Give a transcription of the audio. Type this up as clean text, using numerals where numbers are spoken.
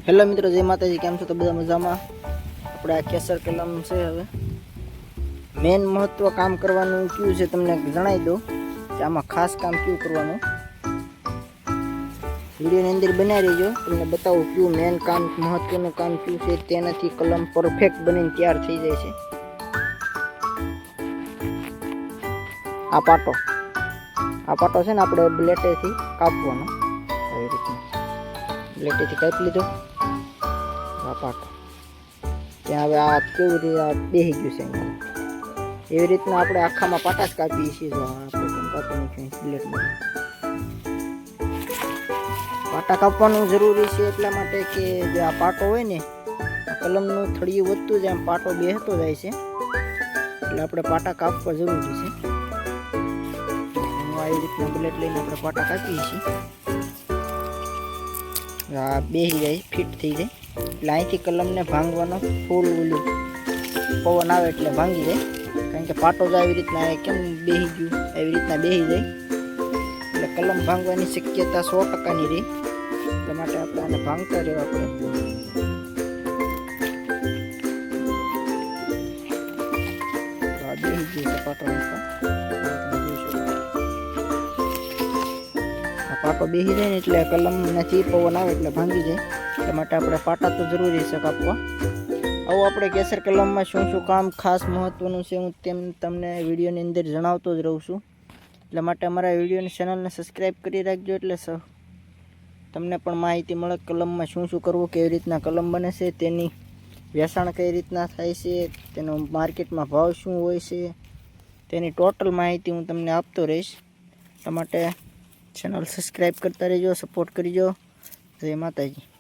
Hello મિત્રો, જય માતાજી. કેમ છો? તો બધા મજામાં. આપણે આ કેસર કલમ છે. હવે મેન મહત્વ કામ કરવાનું કયું છે તમને જણાવી દઉં કે આમાં ખાસ કામ કયું કરવાનું. વિડીયોની અંદર બનાવી રહેજો, તમને બતાવું કયું મેન કામ મહત્વનું કામ કયું છે. તેનાથી કલમ પરફેક્ટ બનીને તૈયાર થઈ જાય છે. આ પાટો છે ને આપણે બ્લેટેથી કાપવાનો. આવી રીતના બ્લેટેથી કાપી લીધો. આ પાટો ત્યાં હવે આ કેવું રીતે બેસી ગયું છે અહીંયા. એવી રીતના આપણે આખામાં પાટા જ કાપીએ છીએ. જો આપણે કાપી નાખીએ બ્લેડમાં. પાટા કાપવાનું જરૂરી છે એટલા માટે કે જે આ પાટો હોય ને, આ કલમનું થળિયું વધતું જાય, આમ પાટો બેસતો જાય છે. એટલે આપણે પાટા કાપવા જરૂરી છે. આવી રીતના બ્લેડ લઈને આપણે પાટા કાપીએ છીએ. આ બેસી જાય, ફિટ થઈ જાય. એટલે અહીંથી કલમને ભાંગવાનો ફૂલ ઓલું પવન આવે એટલે ભાંગી જાય. કારણ કે પાટો જ આવી રીતના કેમ બેસી ગયું, એવી રીતના બેસી જાય એટલે કલમ ભાંગવાની શક્યતા 100%ની રહે. એટલા માટે આપણે આને ભાંગતા રહેવા પડે. આ બેસી ગયું છે પાટો. પાટો બેસી જાય ને એટલે કલમમાંથી પવન આવે એટલે ભાંગી જાય. એટલા માટે આપણે પાટા તો જરૂરી છે કાપવા. આવું આપણે કેસર કલમમાં શું શું કામ ખાસ મહત્વનું છે હું તમને વિડીયોની અંદર જણાવતો જ રહું છું. એટલા માટે અમારા વિડીયોની ચેનલને સબસ્ક્રાઈબ કરી રાખજો. એટલે તમને પણ માહિતી મળે કલમમાં શું શું કરવું, કેવી રીતના કલમ બને છે, તેની વેચાણ કઈ રીતના થાય છે, તેનો માર્કેટમાં ભાવ શું હોય છે, તેની ટોટલ માહિતી હું તમને આપતો રહીશ. એટલા માટે ચેનલ સબસ્ક્રાઈબ કરતા રહેજો, સપોર્ટ કરજો. જય માતાજી.